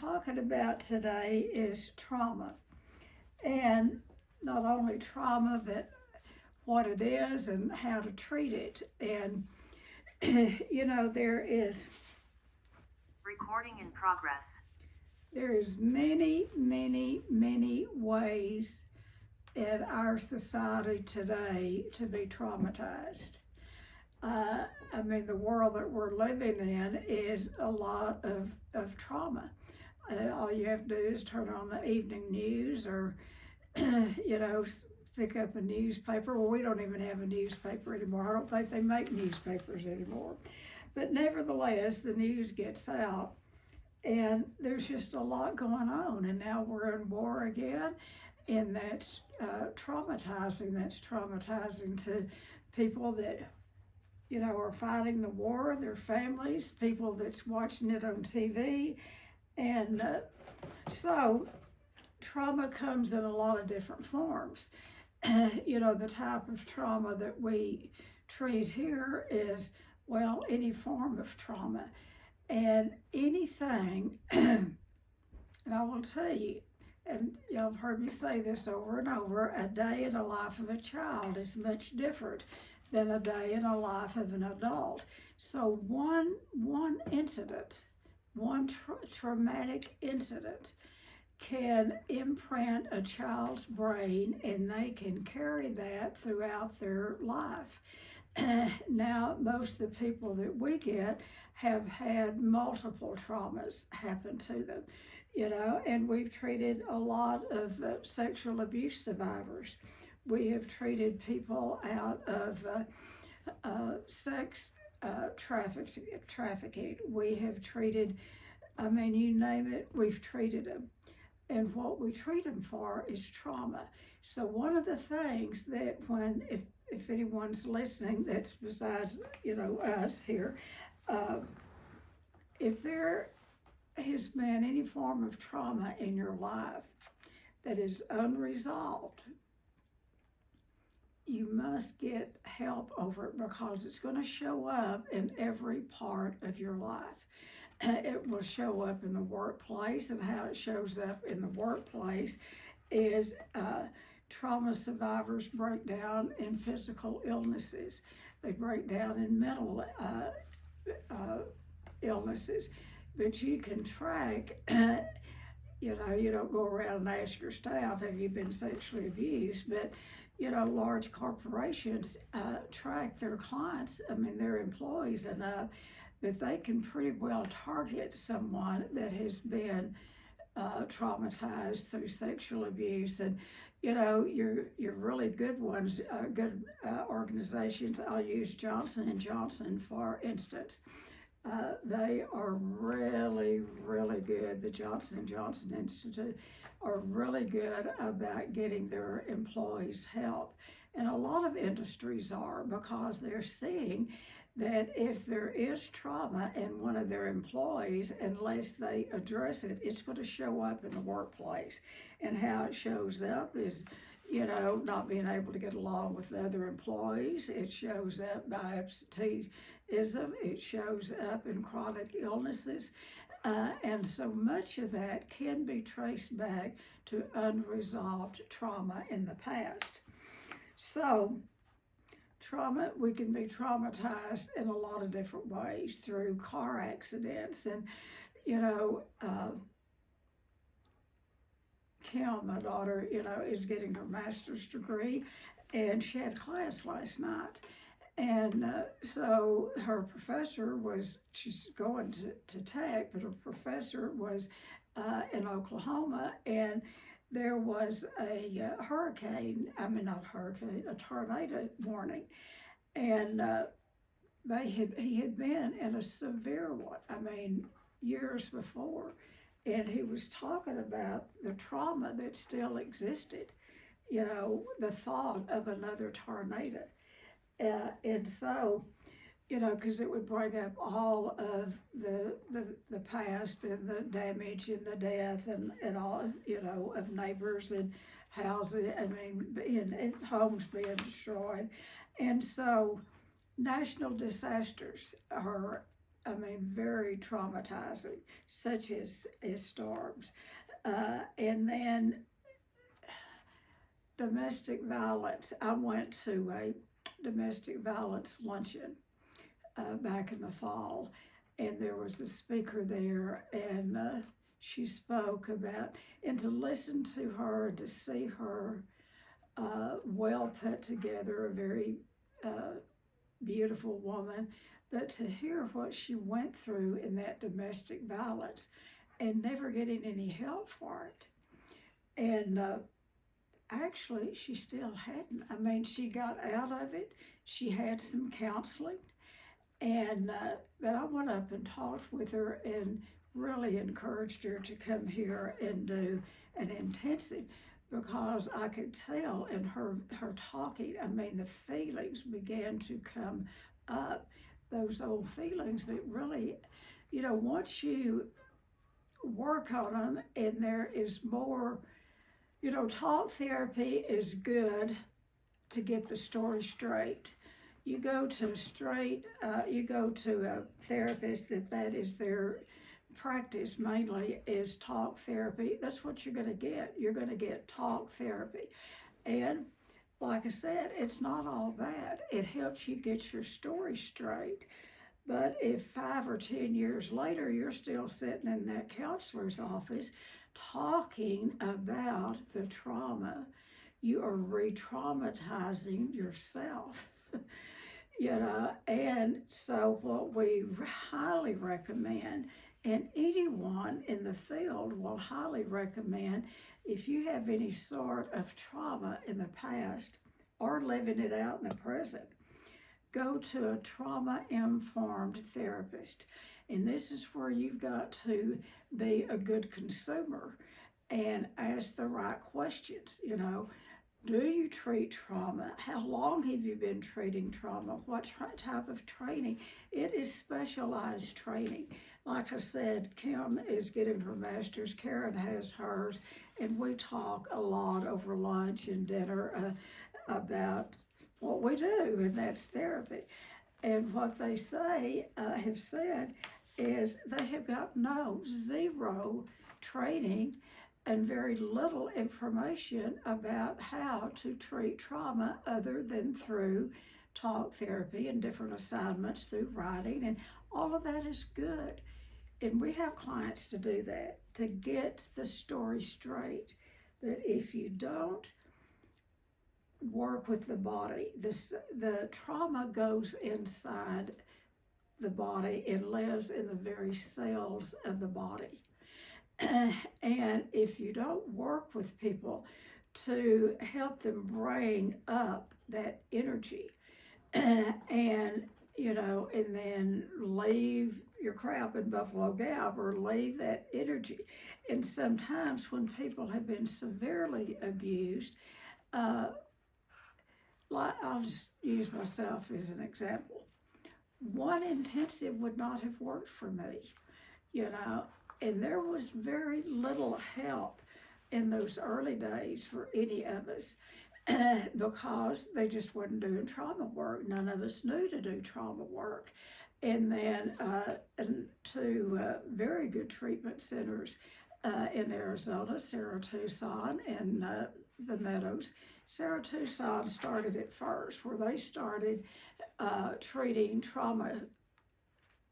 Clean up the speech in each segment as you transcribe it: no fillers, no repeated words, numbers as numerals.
Talking about today is trauma, and not only trauma, but what it is and how to treat it. And there is Recording in progress. many ways in our society today to be traumatized. The world that we're living in is a lot of trauma. All you have to do is turn on the evening news or, pick up a newspaper. Well, we don't even have a newspaper anymore. I don't think they make newspapers anymore. But nevertheless, the news gets out and there's just a lot going on. And now we're in war again, and that's traumatizing. That's traumatizing to people that are fighting the war, their families, people that's watching it on TV. And so trauma comes in a lot of different forms. The type of trauma that we treat here is, well, any form of trauma. And anything, and I will tell you, and y'all have heard me say this over and over, a day in the life of a child is much different than a day in the life of an adult. So one incident, one traumatic incident can imprint a child's brain, and they can carry that throughout their life. Now, most of the people that we get have had multiple traumas happen to them, and we've treated a lot of sexual abuse survivors. We have treated people out of sex trafficking. We have treated, you name it, we've treated them. And what we treat them for is trauma. So one of the things that if anyone's listening that's besides, us here, if there has been any form of trauma in your life that is unresolved, you must get help over it, because it's going to show up in every part of your life. It will show up in the workplace, and how it shows up in the workplace is trauma survivors break down in physical illnesses. They break down in mental illnesses. But you can track, you don't go around and ask your staff, have you been sexually abused? But large corporations track their clients, their employees enough that they can pretty well target someone that has been traumatized through sexual abuse. And your really good ones, good organizations. I'll use Johnson and Johnson for instance. They are really good. The Johnson and Johnson Institute are really good about getting their employees help. And a lot of industries are, because they're seeing that if there is trauma in one of their employees, unless they address it, it's going to show up in the workplace. And how it shows up is, not being able to get along with other employees. It shows up by absenteeism. It shows up in chronic illnesses. And so much of that can be traced back to unresolved trauma in the past. So, trauma, we can be traumatized in a lot of different ways, through car accidents. And, Kim, my daughter, is getting her master's degree, and she had class last night. And so her professor she's going to Tech, but her professor was in Oklahoma, and there was a a tornado warning. And he had been in a severe one, years before. And he was talking about the trauma that still existed, the thought of another tornado. And so, because it would bring up all of the past and the damage and the death and all, of neighbors and houses, and homes being destroyed. And so national disasters are very traumatizing, such as storms. And then domestic violence. I went to a domestic violence luncheon back in the fall, and there was a speaker there, and she spoke about, and to listen to her and to see her well put together, a very beautiful woman, but to hear what she went through in that domestic violence and never getting any help for it. And actually, she still hadn't. I mean, she got out of it. She had some counseling, and but I went up and talked with her and really encouraged her to come here and do an intensive, because I could tell in her talking, I mean, the feelings began to come up, those old feelings that really, once you work on them and there is more, talk therapy is good to get the story straight. You go to a therapist that is their practice mainly is talk therapy. That's what you're going to get. You're going to get talk therapy. And like I said, it's not all bad. It helps you get your story straight. But if 5 or 10 years later, you're still sitting in that counselor's office talking about the trauma, you are re-traumatizing yourself. And so what we highly recommend, and anyone in the field will highly recommend, if you have any sort of trauma in the past or living it out in the present, go to a trauma-informed therapist. And this is where you've got to be a good consumer and ask the right questions. Do you treat trauma? How long have you been treating trauma? What type of training? It is specialized training. Like I said, Kim is getting her master's, Karen has hers, and we talk a lot over lunch and dinner about what we do, and that's therapy. And what they have said is they have got zero training and very little information about how to treat trauma other than through talk therapy and different assignments through writing, and all of that is good. And we have clients to do that, to get the story straight. But if you don't work with the body, the trauma goes inside the body and lives in the very cells of the body. And if you don't work with people to help them bring up that energy and then leave your crap in Buffalo Gap or leave that energy. And sometimes when people have been severely abused, I'll just use myself as an example. One intensive would not have worked for me, and there was very little help in those early days for any of us because they just wasn't doing trauma work. None of us knew to do trauma work. And then to very good treatment centers in Arizona, Sarah Tucson and the Meadows. Sarah Tucson started it first, where they started treating trauma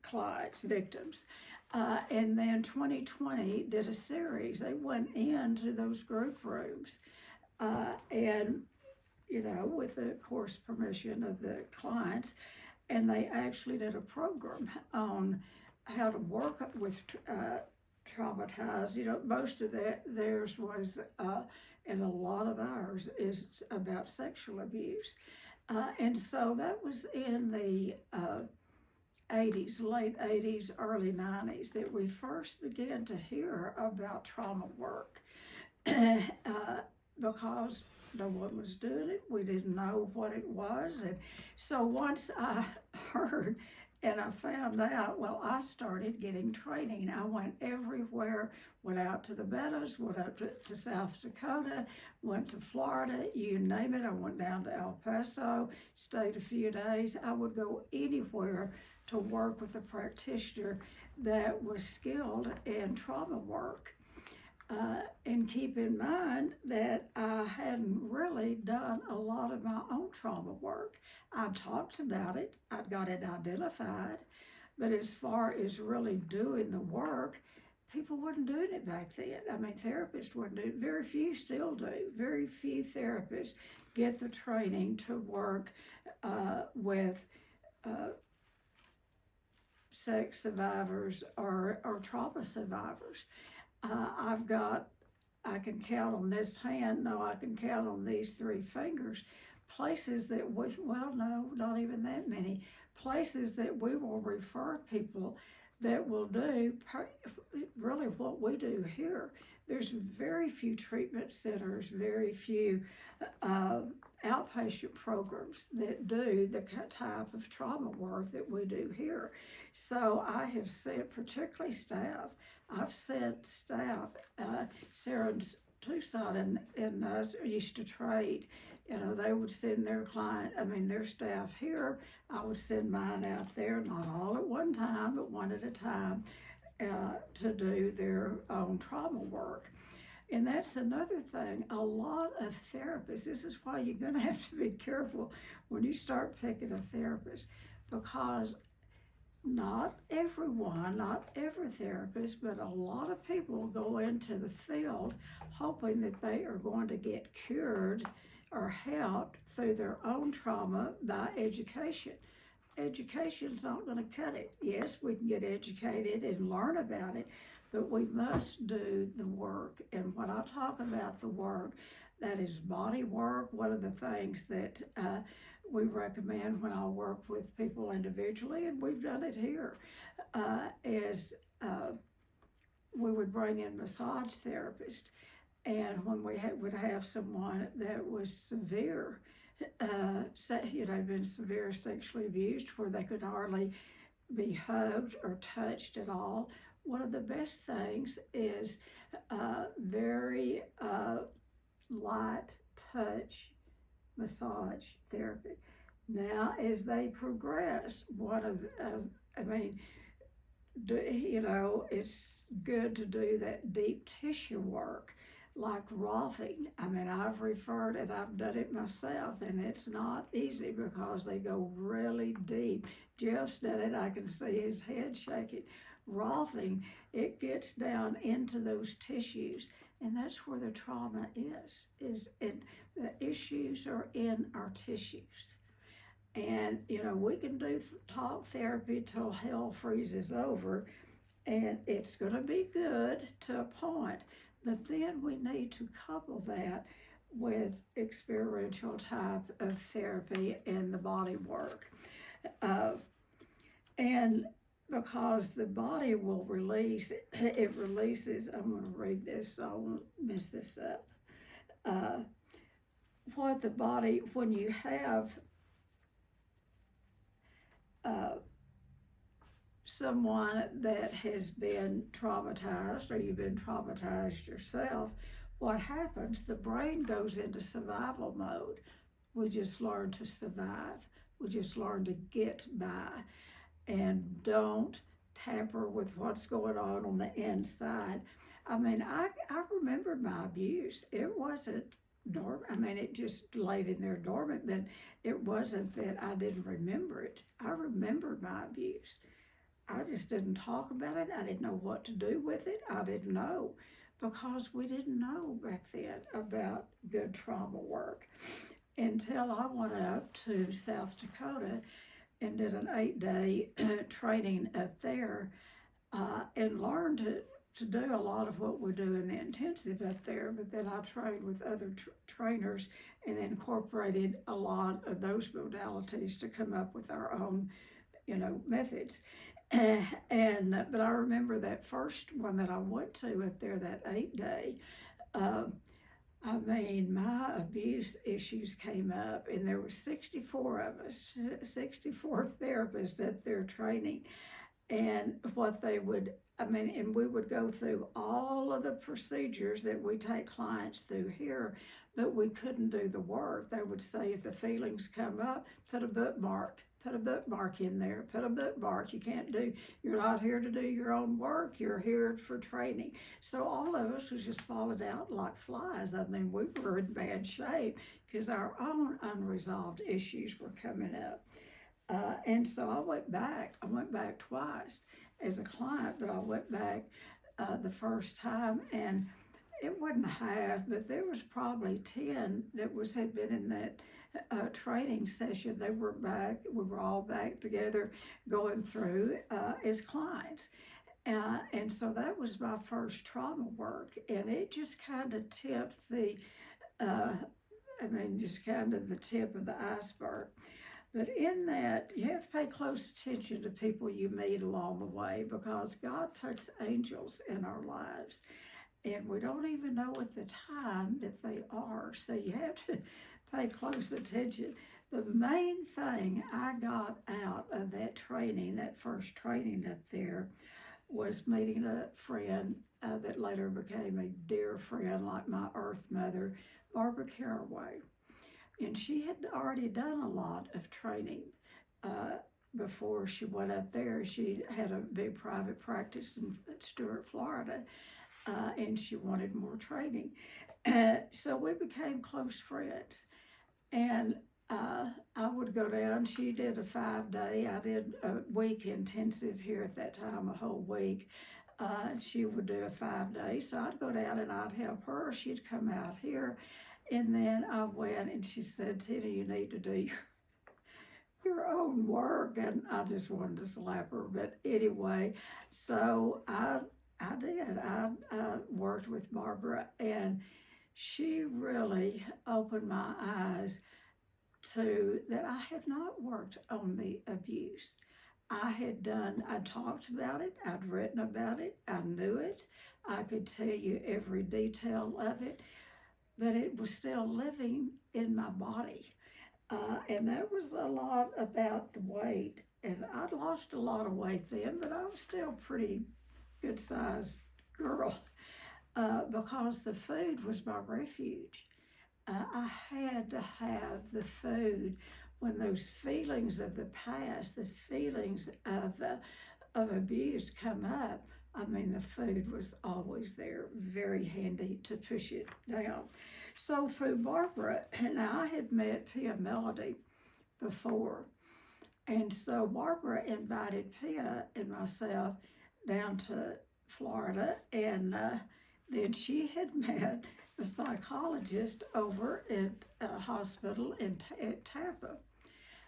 clients, victims. And then 2020 did a series. They went into those group rooms and, with the course permission of the clients, and they actually did a program on how to work with traumatized. Most of theirs was, and a lot of ours is about sexual abuse. And so that was in the 80s, late 80s, early 90s, that we first began to hear about trauma work because no one was doing it. We didn't know what it was. And so once I heard and I found out, I started getting training. I went everywhere, went out to the Meadows, went up to South Dakota, went to Florida, you name it. I went down to El Paso, stayed a few days. I would go anywhere to work with a practitioner that was skilled in trauma work. And keep in mind that I hadn't really done a lot of my own trauma work. I talked about it, I'd got it identified, but as far as really doing the work, people weren't doing it back then. I mean, therapists weren't doing it. Very few still do. Very few therapists get the training to work with sex survivors or trauma survivors. I can count on this hand, no, I can count on these 3 fingers, places that no, not even that many, places that we will refer people that will do really what we do here. There's very few treatment centers, very few outpatient programs that do the type of trauma work that we do here. So I have sent, particularly staff, I've sent staff, Sarah and Tucson and us used to trade. You know, they would send their their staff here. I would send mine out there, not all at one time, but one at a time, to do their own trauma work. And that's another thing. A lot of therapists, this is why you're going to have to be careful when you start picking a therapist, because not everyone, not every therapist, but a lot of people go into the field hoping that they are going to get cured or helped through their own trauma by education. Education's not going to cut it. Yes, we can get educated and learn about it, but we must do the work. And when I talk about the work, that is body work. One of the things that we recommend when I work with people individually, and we've done it here, is we would bring in massage therapists. And when we would have someone that was severe, been severe sexually abused, where they could hardly be hugged or touched at all, one of the best things is very light touch massage therapy. Now, as they progress, it's good to do that deep tissue work, like roughing. I've referred and I've done it myself, and it's not easy because they go really deep. Jeff's done it, I can see his head shaking. Roughing, it gets down into those tissues, and that's where the trauma is the issues are in our tissues. And, we can do talk therapy till hell freezes over, and it's going to be good to a point, but then we need to couple that with experiential type of therapy and the body work. And because the body will release, it releases, I'm going to read this so I won't mess this up. When you have someone that has been traumatized, or you've been traumatized yourself, what happens, the brain goes into survival mode. We just learn to survive. We just learn to get by, and don't tamper with what's going on the inside. I remembered my abuse. It wasn't dormant. It just laid in there dormant, but it wasn't that I didn't remember it. I remembered my abuse. I just didn't talk about it. I didn't know what to do with it. I didn't know, because we didn't know back then about good trauma work until I went up to South Dakota and did an 8-day training up there, and learned to do a lot of what we do in the intensive up there. But then I trained with other trainers and incorporated a lot of those modalities to come up with our own, methods. But I remember that first one that I went to up there, that 8-day, my abuse issues came up, and there were 64 of us, 64 therapists at their training. And what they would, and we would go through all of the procedures that we take clients through here, but we couldn't do the work. They would say, if the feelings come up, put a bookmark, put a bookmark in there, put a bookmark. You're not here to do your own work, you're here for training. So all of us was just falling out like flies. I mean, we were in bad shape because our own unresolved issues were coming up. And so I went back twice as a client, but I went back the first time, and it wasn't half, but there was probably 10 that had been in that training session. They were back. We were all back together going through as clients. And so that was my first trauma work, and it just kind of tipped just kind of the tip of the iceberg. But in that, you have to pay close attention to people you meet along the way, because God puts angels in our lives, and we don't even know at the time that they are. So you have to pay close attention. The main thing I got out of that training, that first training up there, was meeting a friend that later became a dear friend, like my earth mother, Barbara Caraway. And she had already done a lot of training before she went up there. She had a big private practice in Stuart, Florida, and she wanted more training. So we became close friends. And I would go down. She did a 5-day. I did a week intensive here at that time, a whole week. She would do a 5-day. So I'd go down and I'd help her. She'd come out here. And then I went and she said, "Tennie, you need to do your own work." And I just wanted to slap her. But anyway, so I did. I worked with Barbara, and she really opened my eyes to that I had not worked on the abuse. I talked about it, I'd written about it, I knew it, I could tell you every detail of it, but it was still living in my body. And that was a lot about the weight. And I'd lost a lot of weight then, but I was still a pretty good sized girl because the food was my refuge. I had to have the food when those feelings of the past, the feelings of abuse come up. I mean, the food was always there, very handy to push it down. So through Barbara, and I had met Pia Melody before. And so Barbara invited Pia and myself down to Florida, and then she had met a psychologist over at a hospital at Tampa.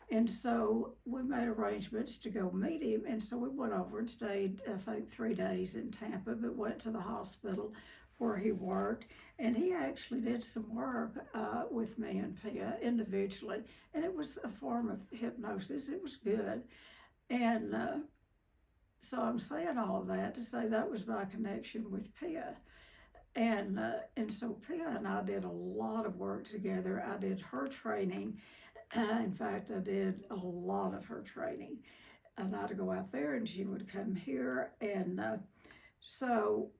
And so we made arrangements to go meet him. And so we went over and stayed, I think, 3 days in Tampa, but went to the hospital where he worked. And he actually did some work with me and Pia individually. And it was a form of hypnosis. It was good. And so I'm saying all of that to say that was my connection with Pia. And so Pia and I did a lot of work together. I did her training. In fact, I did a lot of her training. And I'd go out there and she would come here. And so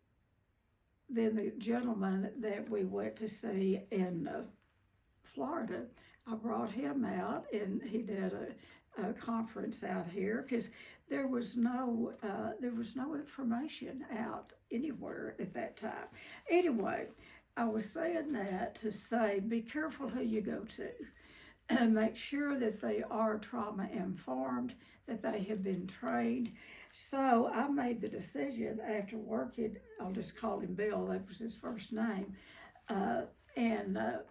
then the gentleman that we went to see in Florida, I brought him out, and he did a conference out here because there was no information out anywhere at that time. Anyway, I was saying that to say, be careful who you go to. And make sure that they are trauma informed, that they have been trained. So I made the decision after working, I'll just call him Bill, that was his first name,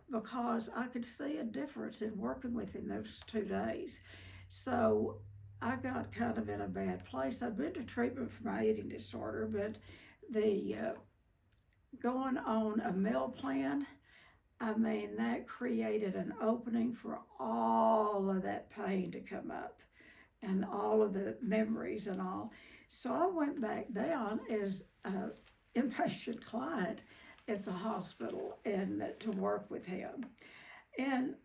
because I could see a difference in working with him those 2 days. So I got kind of in a bad place. I'd been to treatment for my eating disorder, but the going on a meal plan, I mean, that created an opening for all of that pain to come up and all of the memories and all. So I went back down as an inpatient client at the hospital and to work with him. And,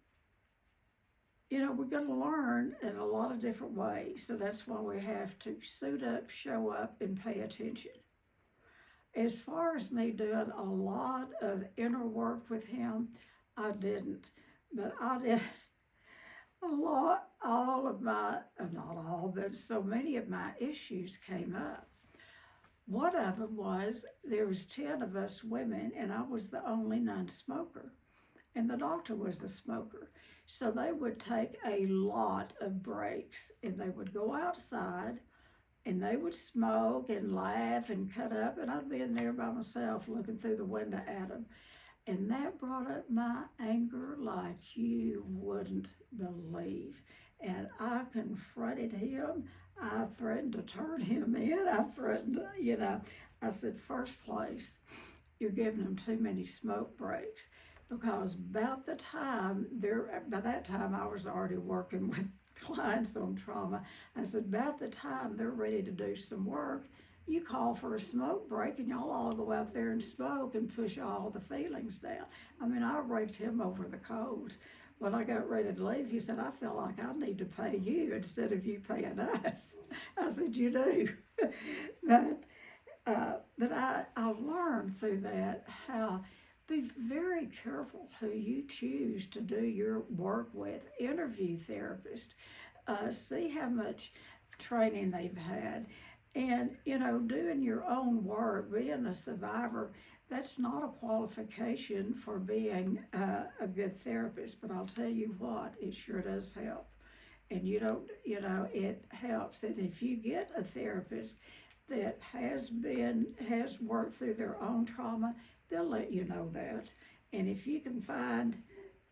we're going to learn in a lot of different ways. So that's why we have to suit up, show up, and pay attention. As far as me doing a lot of inner work with him, I didn't. But all of my, not all, but so many of my issues came up. One of them was there was 10 of us women, and I was the only non-smoker, and the doctor was a smoker. So they would take a lot of breaks, and they would go outside, and they would smoke and laugh and cut up, and I'd be in there by myself looking through the window at them. And that brought up my anger like you wouldn't believe. And I confronted him. I threatened to turn him in. I threatened, I said, first place, you're giving them too many smoke breaks. Because by that time I was already working with clients on trauma. I said, about the time they're ready to do some work, you call for a smoke break and y'all all go out there and smoke and push all the feelings down. I mean, I raked him over the coals. When I got ready to leave, he said, I feel like I need to pay you instead of you paying us. I said, you do. But I learned through that how be very careful who you choose to do your work with. Interview therapists. See how much training they've had. And, doing your own work, being a survivor, that's not a qualification for being a good therapist. But I'll tell you what, it sure does help. And it helps. And if you get a therapist that has worked through their own trauma, they'll let you know that. And if you can find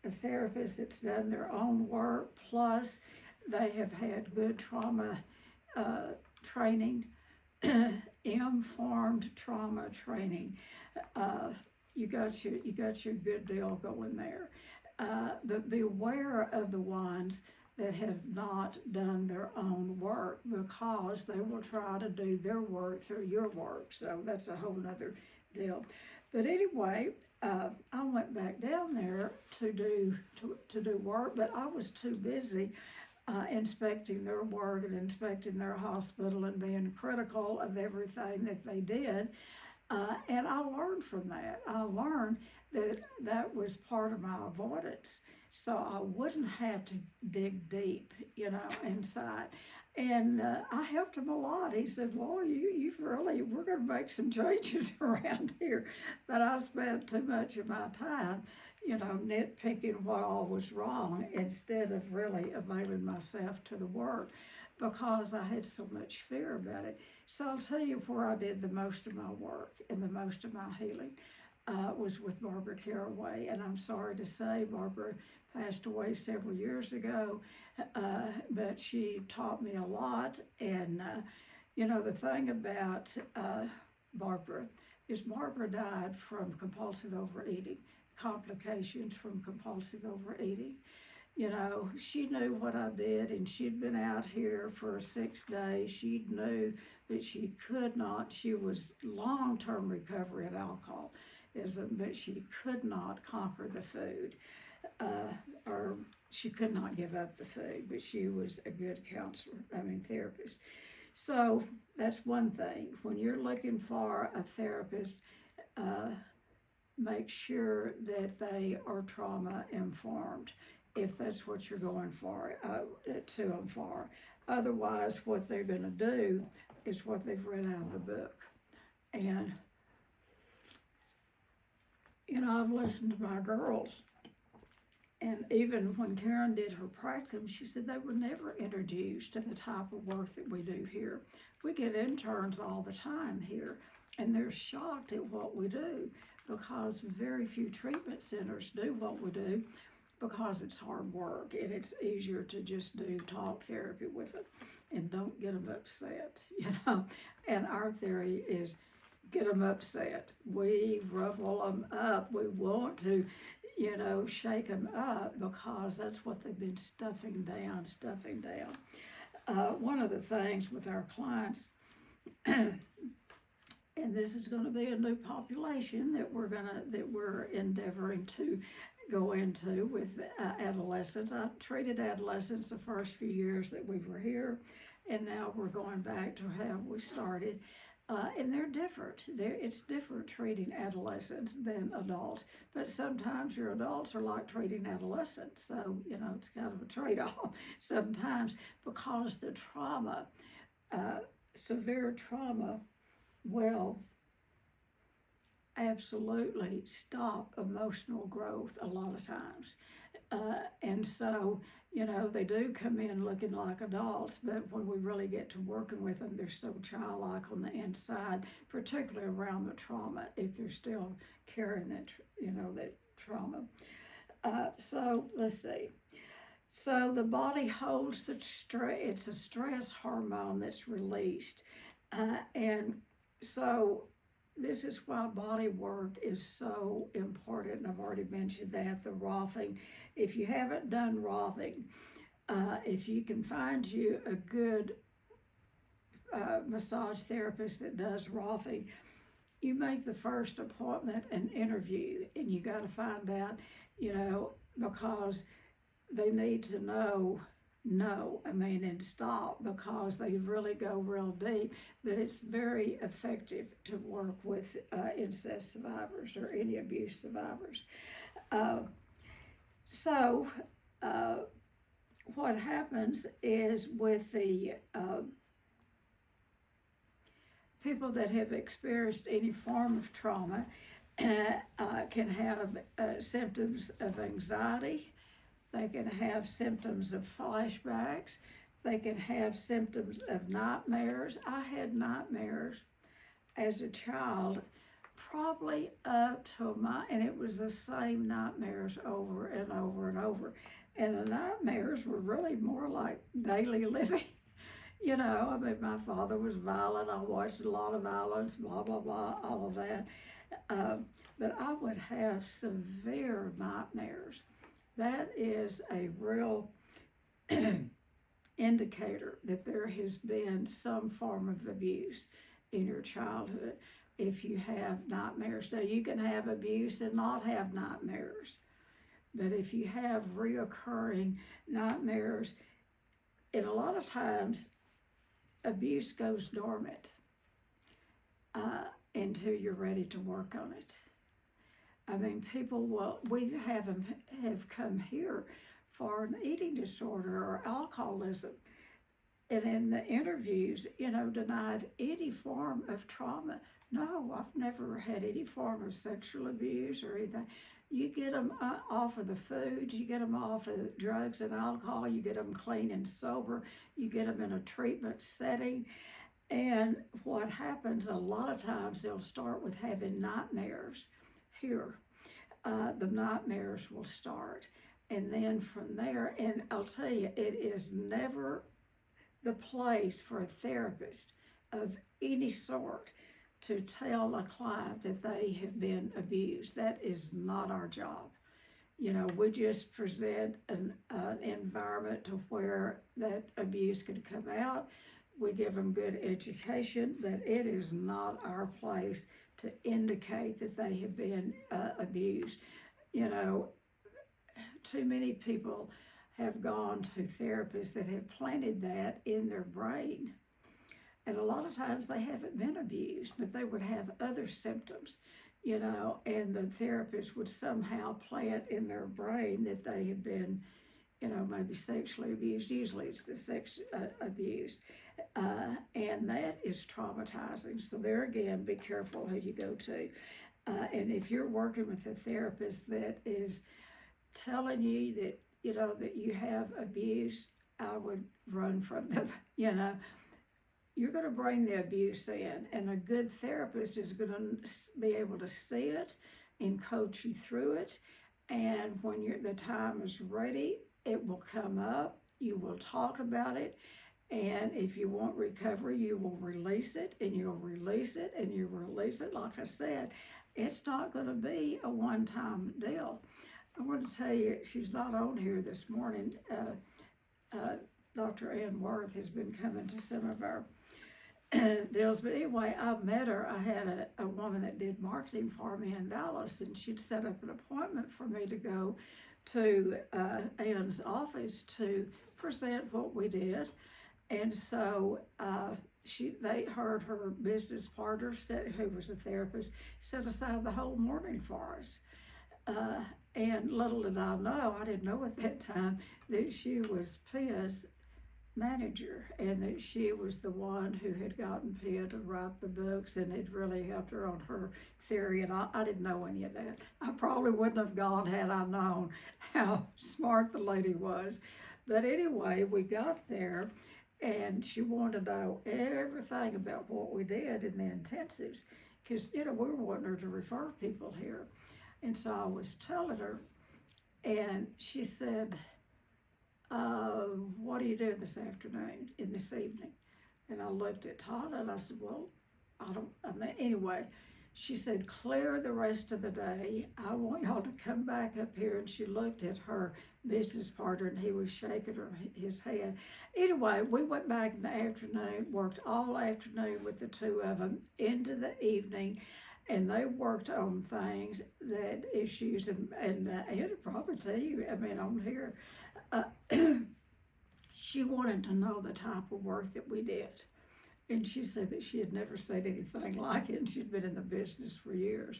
a therapist that's done their own work, plus they have had good trauma training, informed trauma training, you got your good deal going there. But beware of the ones that have not done their own work, because they will try to do their work through your work. So that's a whole nother deal. But anyway, I went back down there to do work, but I was too busy inspecting their work and inspecting their hospital and being critical of everything that they did. And I learned from that. I learned that was part of my avoidance. So I wouldn't have to dig deep, inside. And I helped him a lot. He said, well, we're going to make some changes around here. But I spent too much of my time, nitpicking what all was wrong instead of really availing myself to the work, because I had so much fear about it. So I'll tell you where I did the most of my work and the most of my healing was with Barbara Caraway. And I'm sorry to say, Barbara passed away several years ago, but she taught me a lot. And, the thing about Barbara is Barbara died from compulsive overeating, complications from compulsive overeating. She knew what I did, and she'd been out here for 6 days. She knew that she could not, she was long-term recovery at alcoholism, but she could not conquer the food, or she could not give up the food, but she was a good therapist. So that's one thing. When you're looking for a therapist, make sure that they are trauma informed, if that's what you're going for, to them for. Otherwise, what they're going to do is what they've read out of the book. And, I've listened to my girls, and even when Karen did her practicum, she said they were never introduced to the type of work that we do here. We get interns all the time here, and they're shocked at what we do, because very few treatment centers do what we do, because it's hard work and it's easier to just do talk therapy with them and don't get them upset, And our theory is get them upset. We ruffle them up. We want to, shake them up, because that's what they've been stuffing down. One of the things with our clients, and this is going to be a new population that we're endeavoring to go into with adolescents. I treated adolescents the first few years that we were here, and now we're going back to how we started. And they're different. It's different treating adolescents than adults, but sometimes your adults are like treating adolescents. So, it's kind of a trade-off sometimes because the trauma, severe trauma, will absolutely stop emotional growth a lot of times. And so, they do come in looking like adults, but when we really get to working with them, they're so childlike on the inside, particularly around the trauma, if they're still carrying that, that trauma. So let's see. So the body holds the stress, it's a stress hormone that's released. And so this is why body work is so important. And I've already mentioned that, the Rothing. If you haven't done Rothing, if you can find you a good massage therapist that does Rothing, you make the first appointment an interview, and you got to find out, because they need to know and stop, because they really go real deep, but it's very effective to work with incest survivors or any abuse survivors. So what happens is with the people that have experienced any form of trauma can have symptoms of anxiety. They can have symptoms of flashbacks. They can have symptoms of nightmares. I had nightmares as a child, probably up to and it was the same nightmares over and over and over. And the nightmares were really more like daily living. My father was violent. I watched a lot of violence, blah, blah, blah, all of that. But I would have severe nightmares. That is a real indicator that there has been some form of abuse in your childhood if you have nightmares. Now, you can have abuse and not have nightmares, but if you have reoccurring nightmares, and a lot of times abuse goes dormant until you're ready to work on it. We have come here for an eating disorder or alcoholism, and in the interviews, denied any form of trauma. No, I've never had any form of sexual abuse or anything. You get them off of the food, you get them off of drugs and alcohol, you get them clean and sober, you get them in a treatment setting. And what happens a lot of times, they'll start with having nightmares here. The nightmares will start. And then from there, and I'll tell you, it is never the place for a therapist of any sort to tell a client that they have been abused. That is not our job. We just present an environment to where that abuse can come out. We give them good education, but it is not our place to indicate that they have been abused. Too many people have gone to therapists that have planted that in their brain. And a lot of times they haven't been abused, but they would have other symptoms, and the therapist would somehow plant in their brain that they have been, maybe sexually abused. Usually it's the sex abuse. And that is traumatizing. So there again, be careful who you go to. And if you're working with a therapist that is telling you that, that you have abuse, I would run from them, You're going to bring the abuse in, and a good therapist is going to be able to see it and coach you through it. And when the time is ready, it will come up. You will talk about it. And if you want recovery, you will release it, and you'll release it, and you release it. Like I said, it's not going to be a one-time deal. I want to tell you, she's not on here this morning. Dr. Ann Worth has been coming to some of our deals. But anyway, I met her. I had a woman that did marketing for me in Dallas, and she'd set up an appointment for me to go to Ann's office to present what we did. And so they heard her business partner, who was a therapist, set aside the whole morning for us. And little did I know, I didn't know at that time, that she was Pia's manager, and that she was the one who had gotten Pia to write the books and had really helped her on her theory. And I didn't know any of that. I probably wouldn't have gone had I known how smart the lady was. But anyway, we got there, and she wanted to know everything about what we did in the intensives, because we were wanting her to refer people here. And so I was telling her, and she said, what are you doing this evening? And I looked at Todd and I said, well, anyway, she said, clear the rest of the day. I want y'all to come back up here. And she looked at her business partner, and he was shaking his head. Anyway, we went back in the afternoon, worked all afternoon with the two of them into the evening, and they worked on things, issues, and it'll probably tell you, on here, she wanted to know the type of work that we did. And she said that she had never seen anything like it, and she'd been in the business for years.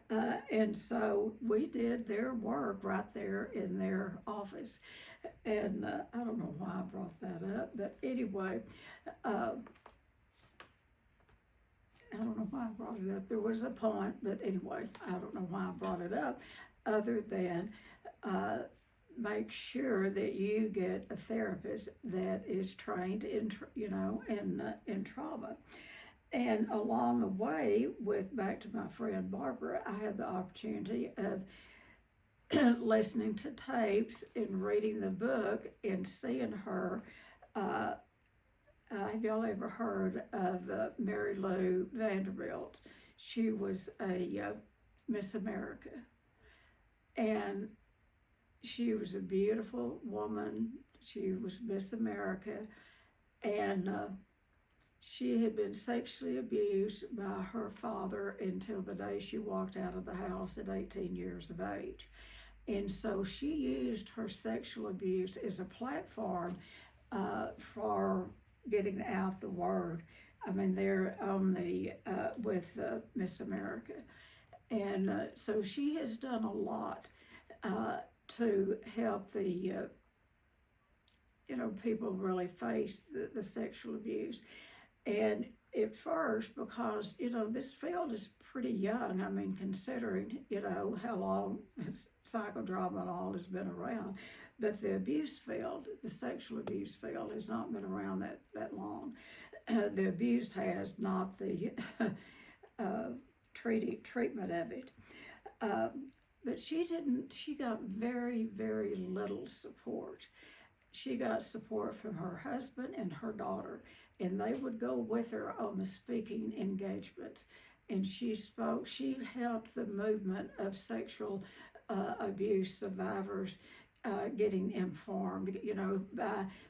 And so we did their work right there in their office. And I don't know why I brought that up, but anyway, I don't know why I brought it up. There was a point, but anyway, I don't know why I brought it up, other than make sure that you get a therapist that is trained in trauma. And along the way, back to my friend Barbara, I had the opportunity of listening to tapes and reading the book and seeing her. Have y'all ever heard of Mary Lou Vanderbilt? She was a Miss America, and she was a beautiful woman. She was Miss America, and she had been sexually abused by her father until the day she walked out of the house at 18 years of age. And so she used her sexual abuse as a platform for getting out the word. They're on with Miss America. And so she has done a lot to help the people really face the sexual abuse. And at first, because this field is pretty young, considering how long psychodrama and all has been around, but the abuse field, the sexual abuse field, has not been around that long. The abuse has, not the treatment of it. But she got very, very little support. She got support from her husband and her daughter, and they would go with her on the speaking engagements. And she helped the movement of sexual abuse survivors getting informed,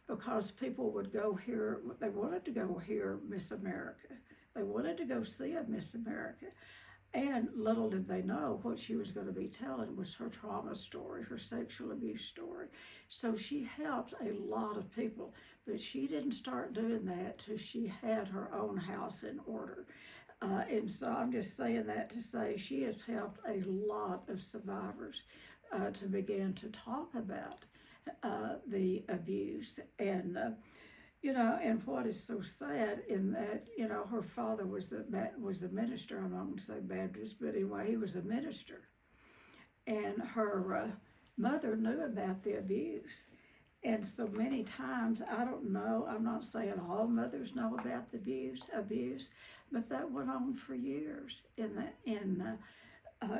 because people would go hear, they wanted to go hear Miss America. They wanted to go see a Miss America. And little did they know what she was going to be telling was her trauma story, her sexual abuse story. So she helped a lot of people, but she didn't start doing that till she had her own house in order. And so I'm just saying that to say she has helped a lot of survivors to begin to talk about the abuse. And and what is so sad in that, her father was a minister. I'm not going to say Baptist, but anyway, he was a minister. And her mother knew about the abuse. And so many times, I don't know, I'm not saying all mothers know about the abuse, but that went on for years.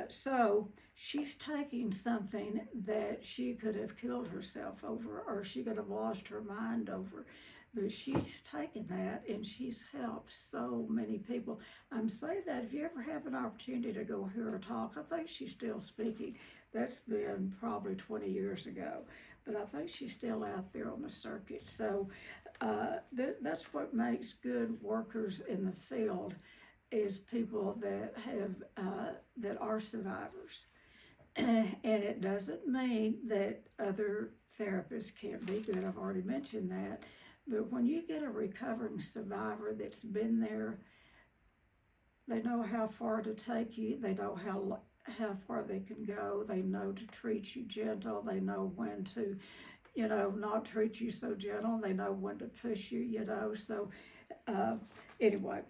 So she's taking something that she could have killed herself over, or she could have lost her mind over. But she's taken that and she's helped so many people. I'm saying that if you ever have an opportunity to go hear her talk, I think she's still speaking. That's been probably 20 years ago, but I think she's still out there on the circuit. So that's what makes good workers in the field, is people that are survivors. And it doesn't mean that other therapists can't be good. I've already mentioned that. But when you get a recovering survivor that's been there, they know how far to take you. They know how far they can go. They know to treat you gentle. They know when to, not treat you so gentle. They know when to push you, So anyway,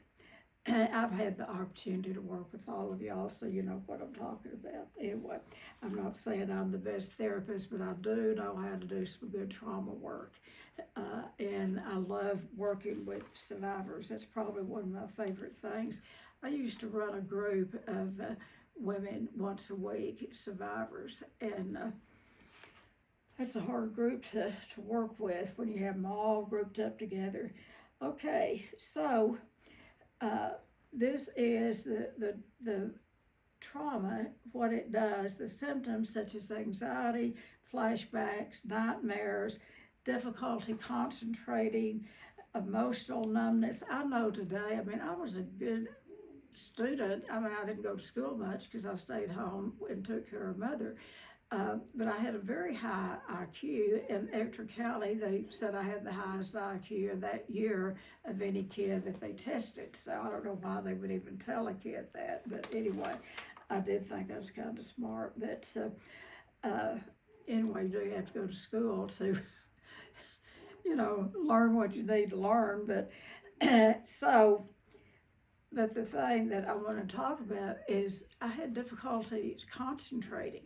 I've had the opportunity to work with all of y'all, so you know what I'm talking about. Anyway, I'm not saying I'm the best therapist, but I do know how to do some good trauma work. And I love working with survivors. That's probably one of my favorite things. I used to run a group of women once a week, survivors, and that's a hard group to work with when you have them all grouped up together. Okay, so this is the trauma, what it does, the symptoms such as anxiety, flashbacks, nightmares, difficulty concentrating, emotional numbness. I know today, I was a good student. I didn't go to school much because I stayed home and took care of mother. But I had a very high IQ. In Ector County, they said I had the highest IQ in that year of any kid that they tested. So I don't know why they would even tell a kid that. But anyway, I did think I was kind of smart. But anyway, you have to go to school to, learn what you need to learn. But but the thing that I want to talk about is I had difficulty concentrating.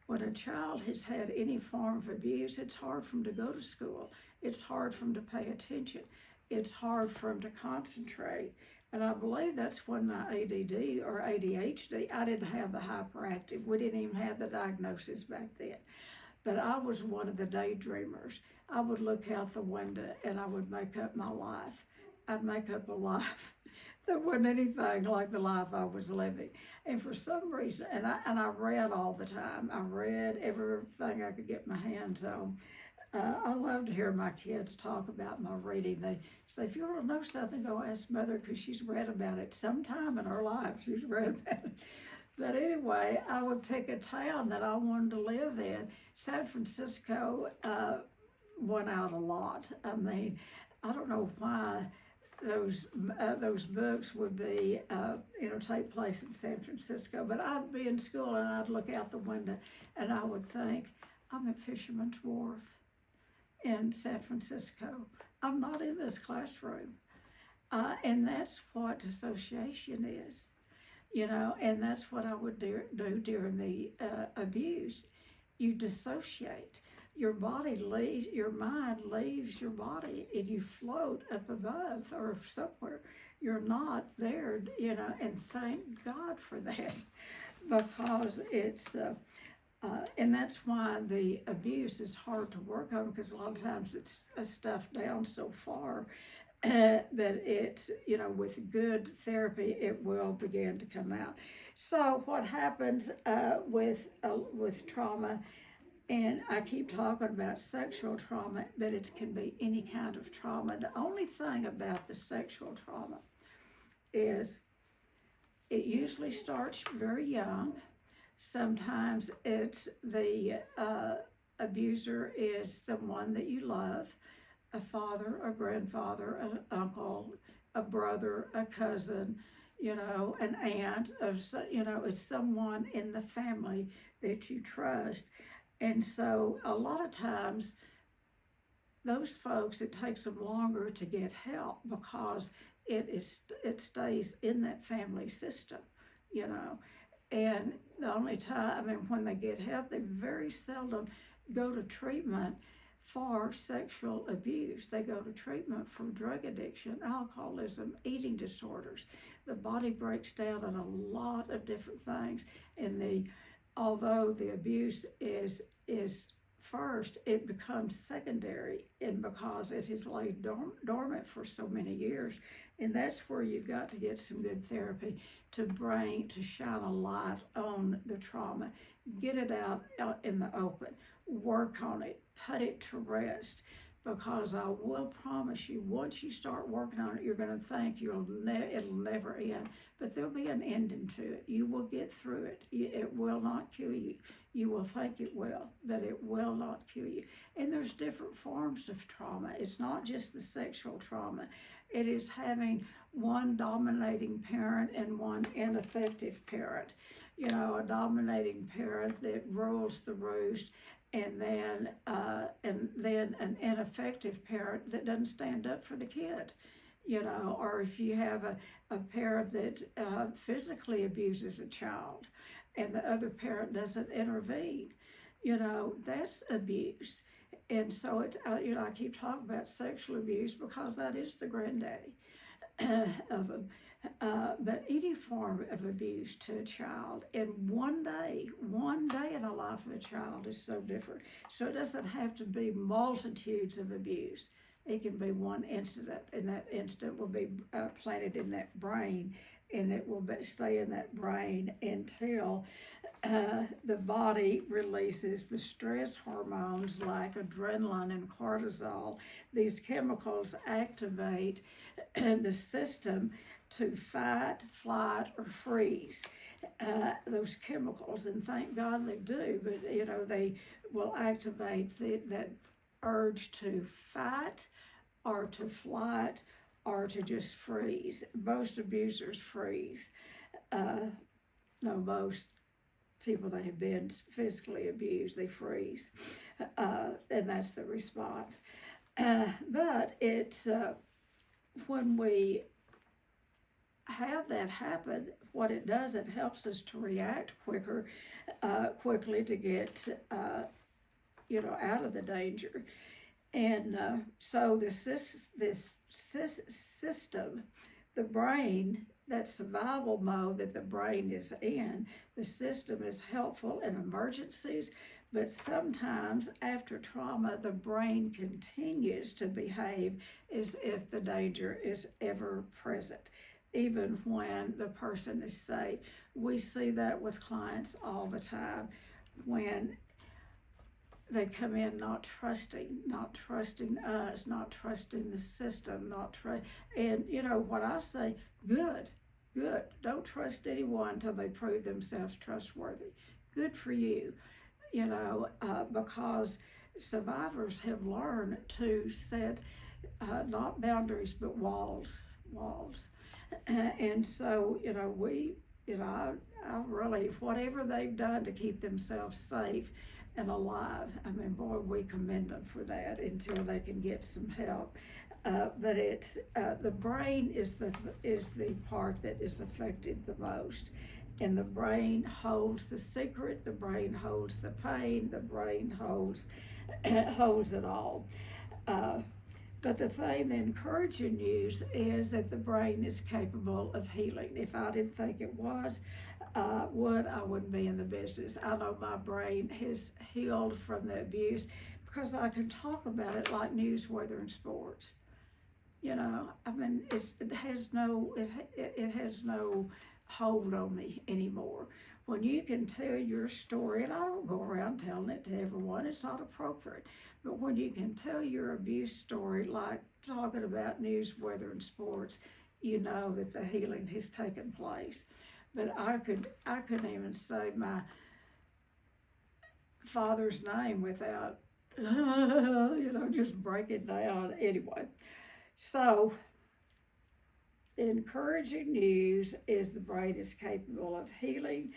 When a child has had any form of abuse, it's hard for them to go to school. It's hard for them to pay attention. It's hard for them to concentrate. And I believe that's when my ADD or ADHD, I didn't have the hyperactive. We didn't even have the diagnosis back then. But I was one of the daydreamers. I would look out the window and I would make up my life. I'd make up a life that wasn't anything like the life I was living. And for some reason, and I read all the time. I read everything I could get my hands on. I love to hear my kids talk about my reading. They say, if you want to know something, go ask Mother, because she's read about it sometime in her life. She's read about it. But anyway, I would pick a town that I wanted to live in. San Francisco won out a lot. I don't know why those books would be, take place in San Francisco. But I'd be in school and I'd look out the window and I would think, I'm at Fisherman's Wharf in San Francisco. I'm not in this classroom. And that's what dissociation is, and that's what I would do during the abuse. You dissociate. Your body leaves, your mind leaves your body, and you float up above or somewhere. You're not there, and thank God for that, because it's, and that's why the abuse is hard to work on, because a lot of times it's stuffed down so far that it's, with good therapy, it will begin to come out. So what happens with trauma, and I keep talking about sexual trauma, but it can be any kind of trauma. The only thing about the sexual trauma is it usually starts very young. Sometimes it's the abuser is someone that you love, a father, a grandfather, an uncle, a brother, a cousin, an aunt, it's someone in the family that you trust. And so a lot of times, those folks, it takes them longer to get help because it stays in that family system, And the only time, when they get help, they very seldom go to treatment for sexual abuse. They go to treatment for drug addiction, alcoholism, eating disorders. The body breaks down in a lot of different things, and although the abuse is first, it becomes secondary, and because it has laid dormant for so many years. And that's where you've got to get some good therapy to shine a light on the trauma, get it out in the open, work on it, put it to rest, because I will promise you, once you start working on it, you're going to think it'll never end, but there'll be an ending to it. You will get through it. It will not kill you. You will think it will, but it will not kill you. And there's different forms of trauma. It's not just the sexual trauma. It is having one dominating parent and one ineffective parent. You know, a dominating parent that rules the roost, and then an ineffective parent that doesn't stand up for the kid, you know, or if you have a parent that physically abuses a child and the other parent doesn't intervene, you know, that's abuse. And so you know, I keep talking about sexual abuse because that is the granddaddy of them. But any form of abuse to a child, and one day in the life of a child is so different. So it doesn't have to be multitudes of abuse. It can be one incident, and that incident will be planted in that brain, and it will stay in that brain until the body releases the stress hormones like adrenaline and cortisol. These chemicals activate the system to fight, flight, or freeze. Those chemicals, and thank God they do, but you know, they will activate that urge to fight or to flight or to just freeze. Most abusers freeze. Most people that have been physically abused, they freeze, and that's the response. But it's when we have that happen, what it does, it helps us to react quickly to get you know, out of the danger. And so this system, the brain, that survival mode that the brain is in, the system is helpful in emergencies, but sometimes after trauma, the brain continues to behave as if the danger is ever present, even when the person is safe. We see that with clients all the time when they come in not trusting us, not trusting the system, and you know what I say, good. Don't trust anyone until they prove themselves trustworthy. Good for you, you know, because survivors have learned to set not boundaries but walls. And so, you know, I really, whatever they've done to keep themselves safe and alive, I mean, boy, we commend them for that until they can get some help. But it's the brain is the part that is affected the most, and the brain holds the secret. The brain holds the pain. The brain holds it all. But the thing, the encouraging news is that the brain is capable of healing. If I didn't think it was, I wouldn't be in the business. I know my brain has healed from the abuse because I can talk about it like news, weather, and sports. You know, I mean, it has no hold on me anymore. When you can tell your story, and I don't go around telling it to everyone, it's not appropriate, but when you can tell your abuse story like talking about news, weather, and sports, you know that the healing has taken place. But I couldn't even say my father's name without, you know, just break it down anyway. So, encouraging news is the brain is capable of healing.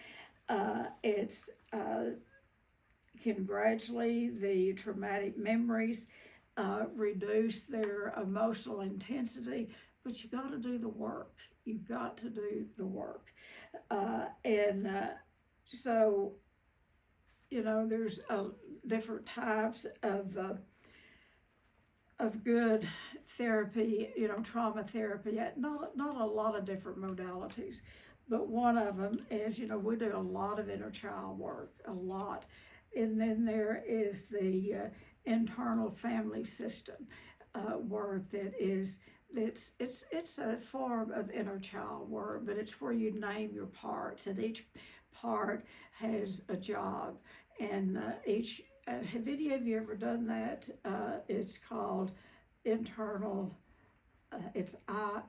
It's can gradually, the traumatic memories reduce their emotional intensity, but you got to do the work. You've got to do the work. So, you know, there's different types of good therapy, you know, trauma therapy, not a lot of different modalities, but one of them is, you know, we do a lot of inner child work, a lot. And then there is the internal family system work it's a form of inner child work, but it's where you name your parts, and each part has a job, and each have any of you ever done that? It's called internal, it's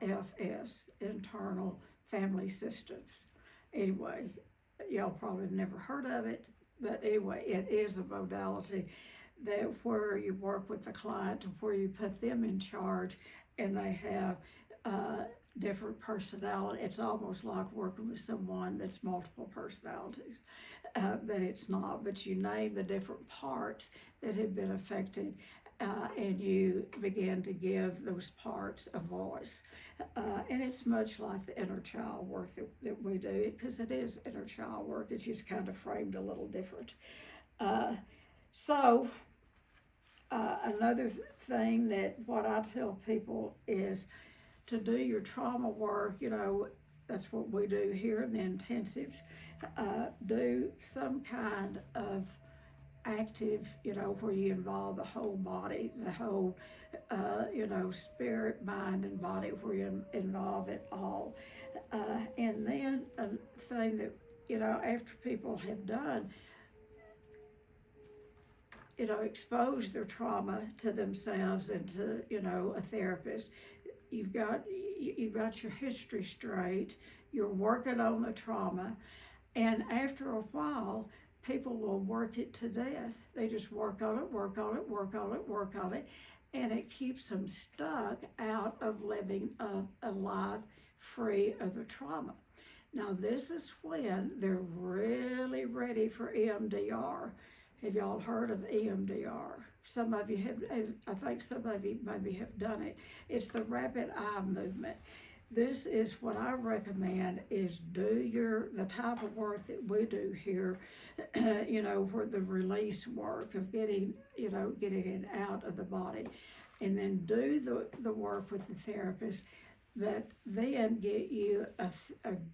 IFS, Internal Family Systems. Anyway, y'all probably never heard of it, but anyway, it is a modality that where you work with the client to where you put them in charge, and they have different personality. It's almost like working with someone that's multiple personalities, but it's not. But you name the different parts that have been affected, and you begin to give those parts a voice. And it's much like the inner child work that we do, because it is inner child work. It's just kind of framed a little different. So another thing that what I tell people is to do your trauma work. That's what we do here in the intensives. Do some kind of active, where you involve the whole body, the whole, spirit, mind, and body, where you involve it all. And then a thing that, after people have done, expose their trauma to themselves and to, a therapist. You've got your history straight, you're working on the trauma, and after a while, people will work it to death. They just work on it, work on it, work on it, work on it, and it keeps them stuck out of living a life free of the trauma. Now, this is when they're really ready for EMDR. Have y'all heard of EMDR? Some of you have, I think some of you maybe have done it. It's the rapid eye movement. This is what I recommend is do the type of work that we do here, where the release work of getting it out of the body, and then do the work with the therapist, but then get you a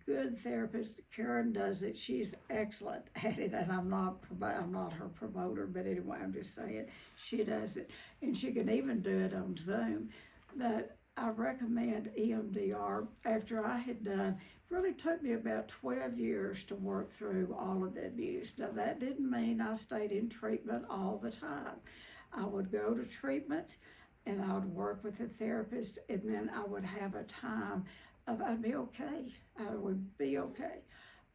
good therapist. Karen does it. She's excellent at it, and I'm not her promoter, but anyway, I'm just saying she does it, and she can even do it on Zoom. But I recommend EMDR. After I had done, really took me about 12 years to work through all of the abuse. Now, that didn't mean I stayed in treatment all the time. I would go to treatment, and I would work with a therapist, and then I would have a time of I'd be okay. I would be okay.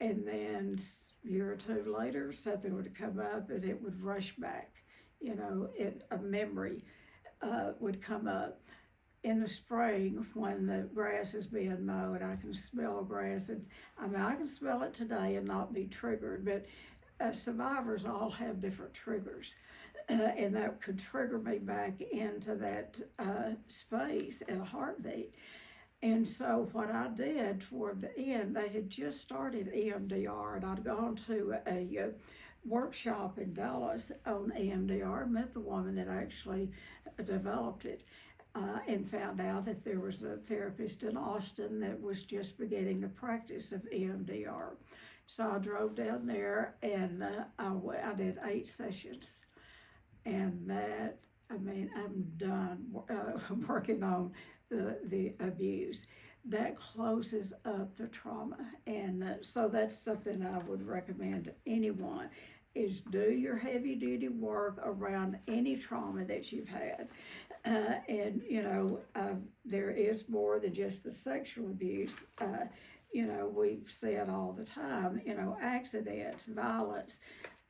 And then a year or two later, something would come up, and it would rush back. A memory would come up. In the spring, when the grass is being mowed, I can smell grass, and I can smell it today and not be triggered, but survivors all have different triggers, and that could trigger me back into that space in a heartbeat. And so what I did toward the end, they had just started EMDR, and I'd gone to a workshop in Dallas on EMDR, met the woman that actually developed it. And found out that there was a therapist in Austin that was just beginning the practice of EMDR. So I drove down there, and I did 8 sessions. And I'm done working on the abuse. That closes up the trauma. And so that's something I would recommend to anyone, is do your heavy duty work around any trauma that you've had. And there is more than just the sexual abuse. We see it all the time, accidents, violence,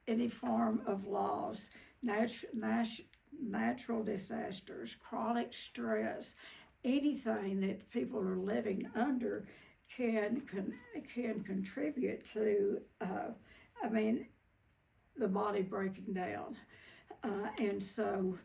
any form of loss, natural disasters, chronic stress, anything that people are living under can contribute to, the body breaking down. And so,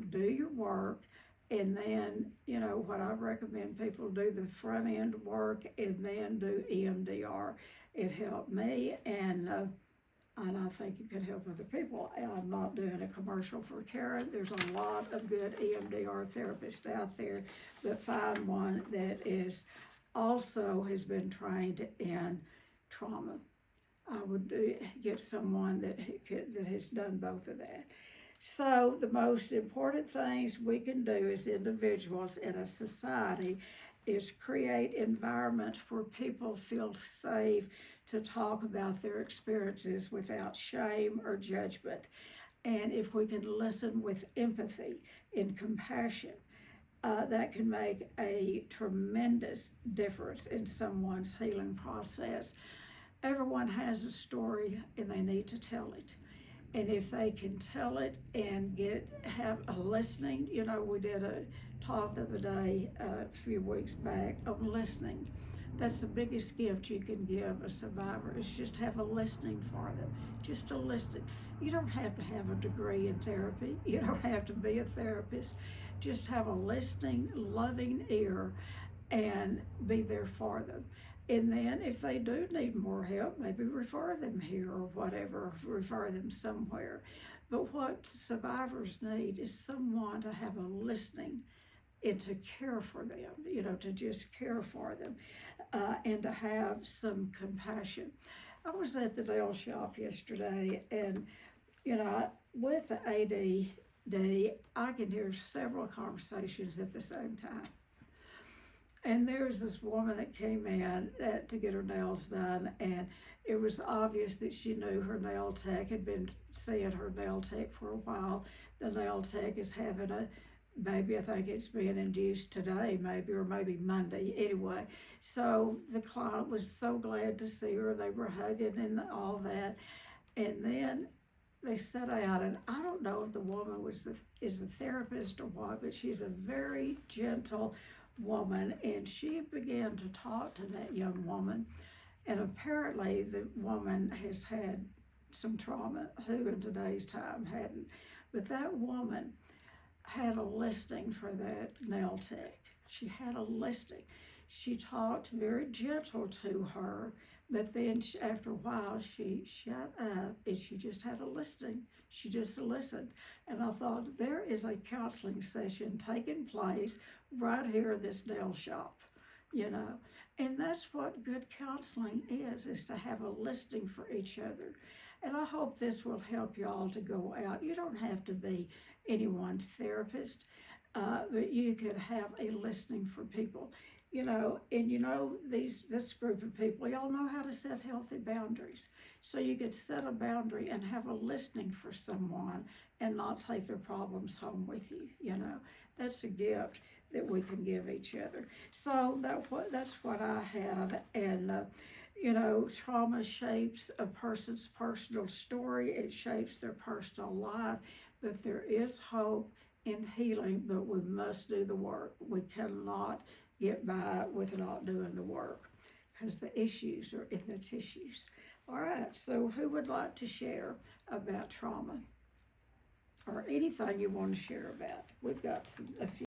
do your work, and then, what I recommend people do the front end work and then do EMDR. It helped me, and I think it could help other people. I'm not doing a commercial for Karen. There's a lot of good EMDR therapists out there, but find one that also has been trained in trauma. I would get someone that has done both of that. So the most important things we can do as individuals in a society is create environments where people feel safe to talk about their experiences without shame or judgment. And if we can listen with empathy and compassion, that can make a tremendous difference in someone's healing process. Everyone has a story and they need to tell it. And if they can tell it and have a listening, we did a talk the other day, a few weeks back, on listening. That's the biggest gift you can give a survivor, is just have a listening for them, just to listen. You don't have to have a degree in therapy. You don't have to be a therapist. Just have a listening, loving ear and be there for them. And then if they do need more help, maybe refer them here or whatever, refer them somewhere. But what survivors need is someone to have a listening and to care for them, to just care for them, and to have some compassion. I was at the nail shop yesterday, and, with the ADD, I can hear several conversations at the same time. And there's this woman that came in to get her nails done, and it was obvious that she knew her nail tech, had been seeing her nail tech for a while. The nail tech is having a baby. I think it's being induced today, maybe, or maybe Monday. Anyway, so the client was so glad to see her. They were hugging and all that. And then they sat out, and I don't know if the woman is a therapist or what, but she's a very gentle woman, and she began to talk to that young woman, and apparently the woman has had some trauma. Who in today's time hadn't? But that woman had a listing for that nail tech. She had a listing. She talked very gentle to her, but then after a while she shut up and she just had a listing. She just listened. And I thought, there is a counseling session taking place right here in this nail shop, And that's what good counseling is to have a listening for each other. And I hope this will help you all to go out. You don't have to be anyone's therapist, but you could have a listening for people. This group of people, y'all know how to set healthy boundaries. So you could set a boundary and have a listening for someone and not take their problems home with you. That's a gift that we can give each other. So that's what I have. And trauma shapes a person's personal story. It shapes their personal life. But there is hope in healing, but we must do the work. We cannot get by with not doing the work, because the issues are in the tissues. All right, so who would like to share about trauma or anything you want to share about? We've got a few.